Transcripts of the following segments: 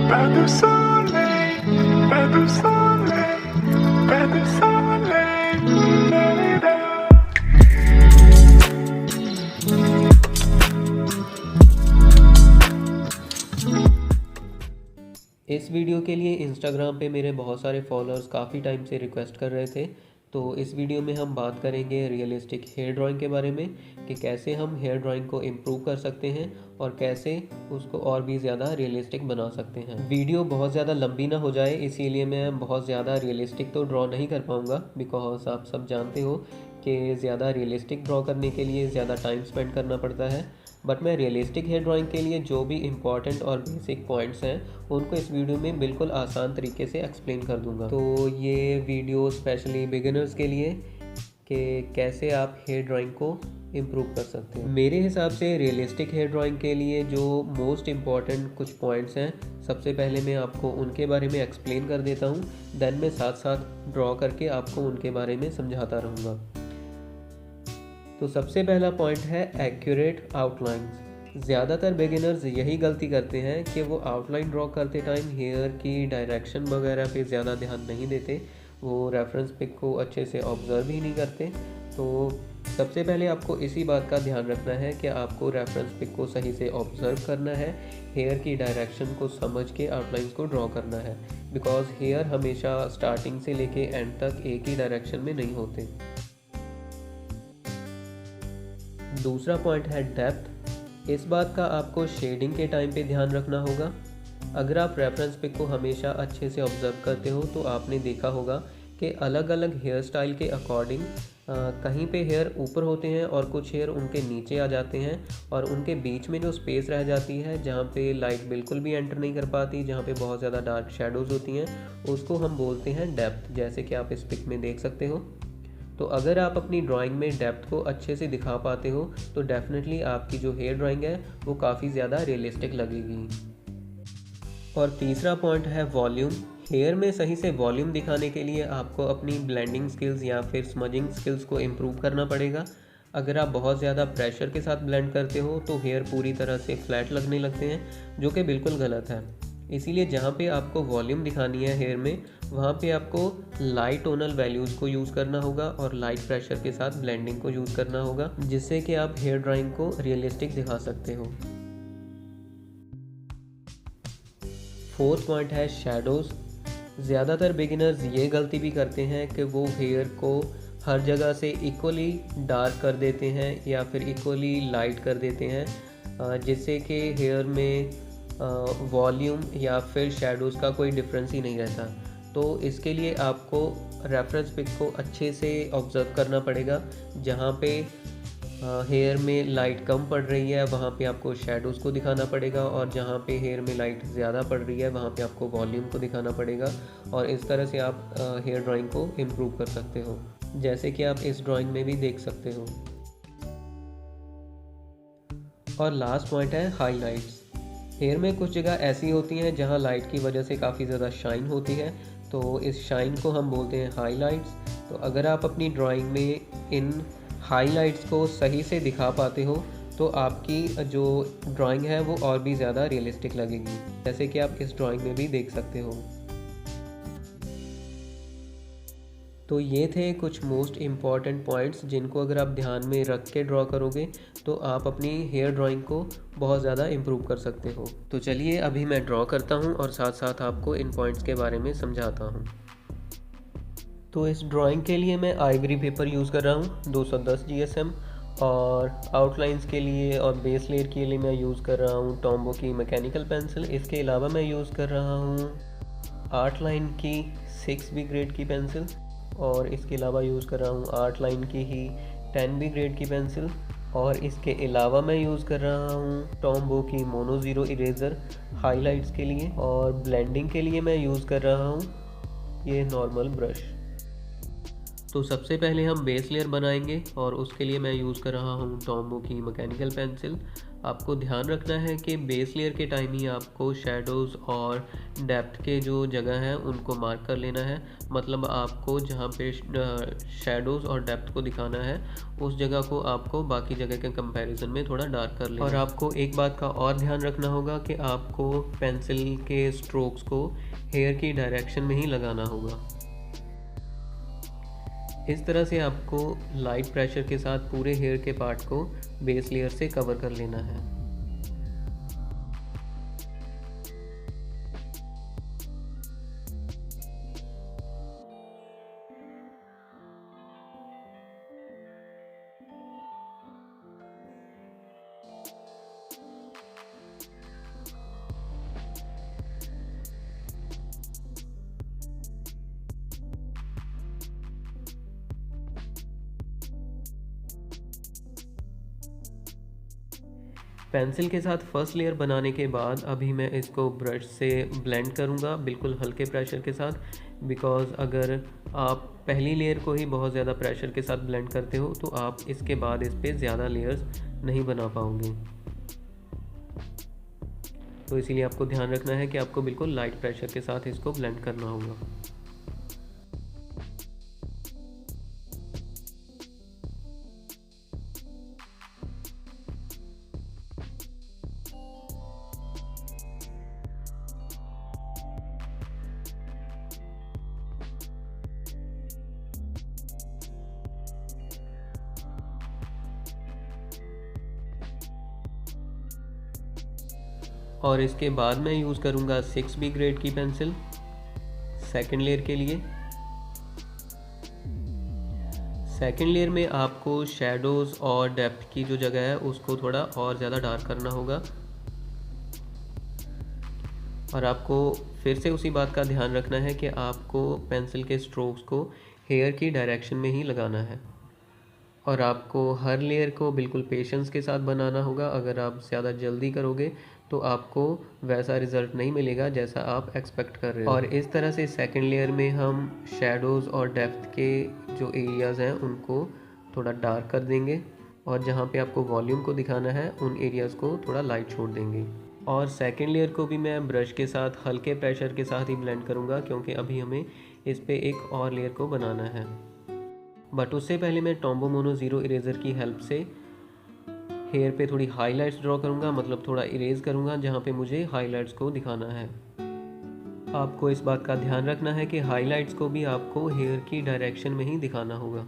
Pas de soleil, pas de soleil, pas de soleil. Da-da-da. इस video के लिए Instagram पे मेरे बहुत सारे फॉलोअर्स काफ़ी टाइम से रिक्वेस्ट कर रहे थे। तो इस वीडियो में हम बात करेंगे रियलिस्टिक हेयर ड्राइंग के बारे में कि कैसे हम हेयर ड्राइंग को इम्प्रूव कर सकते हैं और कैसे उसको और भी ज़्यादा रियलिस्टिक बना सकते हैं। वीडियो बहुत ज़्यादा लंबी ना हो जाए इसीलिए मैं बहुत ज़्यादा रियलिस्टिक तो ड्रॉ नहीं कर पाऊँगा, बिकॉज आप सब जानते हो कि ज़्यादा रियलिस्टिक ड्रॉ करने के लिए ज़्यादा टाइम स्पेंड करना पड़ता है। बट मैं रियलिस्टिक हेयर ड्राइंग के लिए जो भी इम्पॉर्टेंट और बेसिक पॉइंट्स हैं उनको इस वीडियो में बिल्कुल आसान तरीके से एक्सप्लेन कर दूंगा। तो ये वीडियो स्पेशली बिगिनर्स के लिए कि कैसे आप हेयर ड्राइंग को इम्प्रूव कर सकते हैं। मेरे हिसाब से रियलिस्टिक हेयर ड्राइंग के लिए जो मोस्ट इम्पॉर्टेंट कुछ पॉइंट्स हैं, सबसे पहले मैं आपको उनके बारे में एक्सप्लेन कर देता हूँ, देन मैं साथ साथ ड्रॉ करके आपको उनके बारे में समझाता रहूँगा। तो सबसे पहला पॉइंट है एक्यूरेट आउटलाइंस। ज़्यादातर बिगिनर्स यही गलती करते हैं कि वो आउटलाइन ड्रॉ करते टाइम हेयर की डायरेक्शन वगैरह पे ज़्यादा ध्यान नहीं देते, वो रेफरेंस पिक को अच्छे से ऑब्ज़र्व ही नहीं करते। तो सबसे पहले आपको इसी बात का ध्यान रखना है कि आपको रेफरेंस पिक को सही से ऑब्ज़र्व करना है, हेयर की डायरेक्शन को समझ के आउटलाइंस को ड्रॉ करना है, बिकॉज हेयर हमेशा स्टार्टिंग से लेके एंड तक एक ही डायरेक्शन में नहीं होते। दूसरा पॉइंट है डेप्थ। इस बात का आपको शेडिंग के टाइम पे ध्यान रखना होगा। अगर आप रेफरेंस पिक को हमेशा अच्छे से ऑब्ज़र्व करते हो तो आपने देखा होगा कि अलग अलग हेयर स्टाइल के अकॉर्डिंग कहीं पे हेयर ऊपर होते हैं और कुछ हेयर उनके नीचे आ जाते हैं, और उनके बीच में जो स्पेस रह जाती है जहाँ पे लाइट बिल्कुल भी एंटर नहीं कर पाती, जहाँ पे बहुत ज़्यादा डार्क शेडोज़ होती हैं, उसको हम बोलते हैं डेप्थ, जैसे कि आप इस पिक में देख सकते हो। तो अगर आप अपनी ड्राइंग में डेप्थ को अच्छे से दिखा पाते हो तो डेफिनेटली आपकी जो हेयर ड्राइंग है वो काफ़ी ज़्यादा रियलिस्टिक लगेगी। और तीसरा पॉइंट है वॉल्यूम। हेयर में सही से वॉल्यूम दिखाने के लिए आपको अपनी ब्लेंडिंग स्किल्स या फिर स्मजिंग स्किल्स को इम्प्रूव करना पड़ेगा। अगर आप बहुत ज़्यादा प्रेशर के साथ ब्लेंड करते हो तो हेयर पूरी तरह से फ्लैट लगने लगते हैं, जो कि बिल्कुल गलत है। इसीलिए जहाँ पे आपको वॉल्यूम दिखानी है हेयर में, वहाँ पे आपको लाइट टोनल वैल्यूज़ को यूज़ करना होगा और लाइट प्रेशर के साथ ब्लेंडिंग को यूज़ करना होगा, जिससे कि आप हेयर ड्राइंग को रियलिस्टिक दिखा सकते हो। फोर्थ पॉइंट है शैडोज़। ज़्यादातर बिगिनर्स ये गलती भी करते हैं कि वो हेयर को हर जगह से इक्वली डार्क कर देते हैं या फिर इक्वली लाइट कर देते हैं, जिससे कि हेयर में वॉल्यूम या फिर शैडोज़ का कोई डिफरेंस ही नहीं रहता। तो इसके लिए आपको रेफरेंस पिक को अच्छे से ऑब्ज़र्व करना पड़ेगा। जहाँ पे हेयर में लाइट कम पड़ रही है वहाँ पे आपको शैडोज़ को दिखाना पड़ेगा, और जहाँ पे हेयर में लाइट ज़्यादा पड़ रही है वहाँ पे आपको वॉल्यूम को दिखाना पड़ेगा। और इस तरह से आप हेयर ड्राइंग को इम्प्रूव कर सकते हो, जैसे कि आप इस ड्राइंग में भी देख सकते हो। और लास्ट पॉइंट है हाईलाइट्स। हेयर में कुछ जगह ऐसी होती हैं जहां लाइट की वजह से काफ़ी ज़्यादा शाइन होती है, तो इस शाइन को हम बोलते हैं हाईलाइट्स। तो अगर आप अपनी ड्राइंग में इन हाईलाइट्स को सही से दिखा पाते हो तो आपकी जो ड्राइंग है वो और भी ज़्यादा रियलिस्टिक लगेगी, जैसे कि आप इस ड्राइंग में भी देख सकते हो। तो ये थे कुछ मोस्ट इम्पॉर्टेंट पॉइंट्स जिनको अगर आप ध्यान में रख के ड्रॉ करोगे तो आप अपनी हेयर ड्राइंग को बहुत ज़्यादा इम्प्रूव कर सकते हो। तो चलिए अभी मैं ड्रॉ करता हूँ और साथ साथ आपको इन पॉइंट्स के बारे में समझाता हूँ। तो इस ड्राइंग के लिए मैं आइवरी पेपर यूज़ कर रहा हूँ 210 GSM, और आउटलाइंस के लिए और बेस लेयर के लिए मैं यूज़ कर रहा हूँ टॉम्बो की मैकेनिकल पेंसिल। इसके अलावा मैं यूज़ कर रहा हूँ आर्ट लाइन की 6B ग्रेड की पेंसिल, और इसके अलावा यूज़ कर रहा हूँ आर्ट लाइन की ही 10B ग्रेड की पेंसिल, और इसके अलावा मैं यूज़ कर रहा हूँ टॉम्बो की मोनो ज़ीरो इरेज़र हाइलाइट्स के लिए, और ब्लेंडिंग के लिए मैं यूज़ कर रहा हूँ ये नॉर्मल ब्रश। तो सबसे पहले हम बेस लेयर बनाएंगे और उसके लिए मैं यूज़ कर रहा हूँ टॉम्बो की मैकेनिकल पेंसिल। आपको ध्यान रखना है कि बेस लेयर के टाइम ही आपको शेडोज़ और डेप्थ के जो जगह हैं उनको मार्क कर लेना है। मतलब आपको जहाँ पे शेडोज़ और डेप्थ को दिखाना है उस जगह को आपको बाकी जगह के कंपैरिजन में थोड़ा डार्क कर लेना है। और आपको एक बात का और ध्यान रखना होगा कि आपको पेंसिल के स्ट्रोक्स को हेयर की डायरेक्शन में ही लगाना होगा। इस तरह से आपको लाइट प्रेशर के साथ पूरे हेयर के पार्ट को बेस लेयर से कवर कर लेना है। पेंसिल के साथ फर्स्ट लेयर बनाने के बाद अभी मैं इसको ब्रश से ब्लेंड करूँगा बिल्कुल हल्के प्रेशर के साथ, बिकॉज़ अगर आप पहली लेयर को ही बहुत ज़्यादा प्रेशर के साथ ब्लेंड करते हो तो आप इसके बाद इस पर ज़्यादा लेयर्स नहीं बना पाओगे। तो इसीलिए आपको ध्यान रखना है कि आपको बिल्कुल लाइट प्रेशर के साथ इसको ब्लेंड करना होगा। और इसके बाद मैं यूज़ करूँगा 6B ग्रेड की पेंसिल सेकेंड लेयर के लिए। सेकेंड लेयर में आपको शेडोज़ और डेप्थ की जो जगह है उसको थोड़ा और ज़्यादा डार्क करना होगा। और आपको फिर से उसी बात का ध्यान रखना है कि आपको पेंसिल के स्ट्रोक्स को हेयर की डायरेक्शन में ही लगाना है। और आपको हर लेयर को बिल्कुल पेशेंस के साथ बनाना होगा। अगर आप ज़्यादा जल्दी करोगे तो आपको वैसा रिज़ल्ट नहीं मिलेगा जैसा आप एक्सपेक्ट कर रहे हो। और इस तरह से सेकंड लेयर में हम शेडोज़ और डेप्थ के जो एरियाज़ हैं उनको थोड़ा डार्क कर देंगे और जहाँ पे आपको वॉल्यूम को दिखाना है उन एरियाज़ को थोड़ा लाइट छोड़ देंगे। और सेकंड लेयर को भी मैं ब्रश के साथ हल्के प्रेशर के साथ ही ब्लेंड करूँगा, क्योंकि अभी हमें इस पर एक और लेयर को बनाना है। बट उससे पहले मैं टॉम्बो मोनो ज़ीरो इरेज़र की हेल्प से हेयर पे थोड़ी हाइलाइट्स ड्रॉ करूँगा, मतलब थोड़ा इरेज करूँगा जहाँ पे मुझे हाइलाइट्स को दिखाना है। आपको इस बात का ध्यान रखना है कि हाइलाइट्स को भी आपको हेयर की डायरेक्शन में ही दिखाना होगा।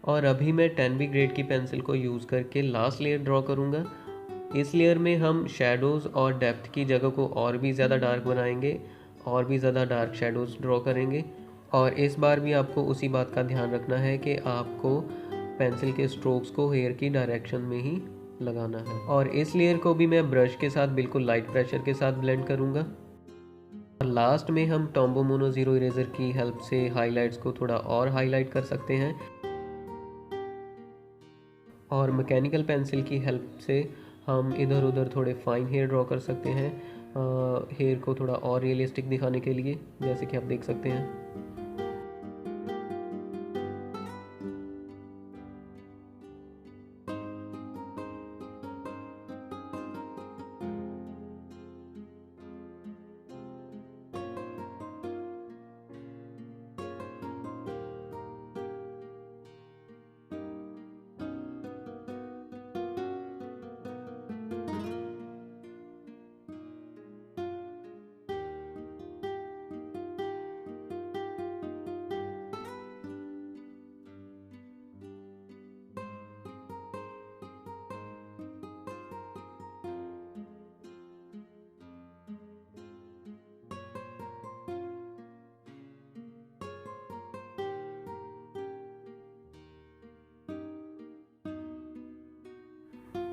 और अभी मैं 10B ग्रेड की पेंसिल को यूज़ करके लास्ट लेयर ड्रॉ करूँगा। इस लेयर में हम शेडोज़ और डेप्थ की जगह को और भी ज़्यादा डार्क बनाएंगे और भी ज़्यादा डार्क शेडोज़ ड्रॉ करेंगे। और इस बार भी आपको उसी बात का ध्यान रखना है कि आपको पेंसिल के स्ट्रोक्स को हेयर की डायरेक्शन में ही लगाना है। और इस लेयर को भी मैं ब्रश के साथ बिल्कुल लाइट प्रेशर के साथ ब्लेंड करूँगा। और लास्ट में हम टॉम्बो मोनो ज़ीरो इरेज़र की हेल्प से हाइलाइट्स को थोड़ा और हाईलाइट कर सकते हैं और मैकेनिकल पेंसिल की हेल्प से हम इधर उधर थोड़े फाइन हेयर ड्रॉ कर सकते हैं हेयर को थोड़ा और रियलिस्टिक दिखाने के लिए, जैसे कि आप देख सकते हैं।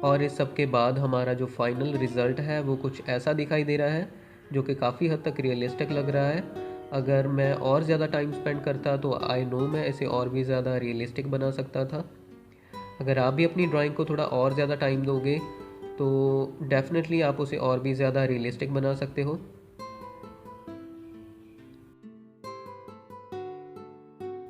और इस सब के बाद हमारा जो फाइनल रिज़ल्ट है वो कुछ ऐसा दिखाई दे रहा है, जो कि काफ़ी हद तक रियलिस्टिक लग रहा है। अगर मैं और ज़्यादा टाइम स्पेंड करता तो आई नो मैं इसे और भी ज़्यादा रियलिस्टिक बना सकता था। अगर आप भी अपनी ड्राइंग को थोड़ा और ज़्यादा टाइम दोगे तो डेफिनेटली आप उसे और भी ज़्यादा रियलिस्टिक बना सकते हो।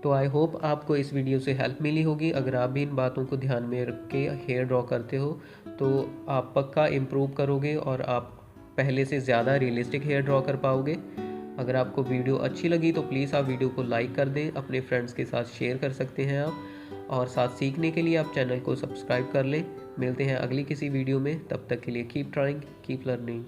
तो आई होप आपको इस वीडियो से हेल्प मिली होगी। अगर आप भी इन बातों को ध्यान में रख के हेयर ड्रॉ करते हो तो आप पक्का इम्प्रूव करोगे और आप पहले से ज़्यादा रियलिस्टिक हेयर ड्रॉ कर पाओगे। अगर आपको वीडियो अच्छी लगी तो प्लीज़ आप वीडियो को लाइक कर दें, अपने फ्रेंड्स के साथ शेयर कर सकते हैं आप, और साथ सीखने के लिए आप चैनल को सब्सक्राइब कर लें। मिलते हैं अगली किसी वीडियो में, तब तक के लिए कीप ट्राइंग कीप लर्निंग।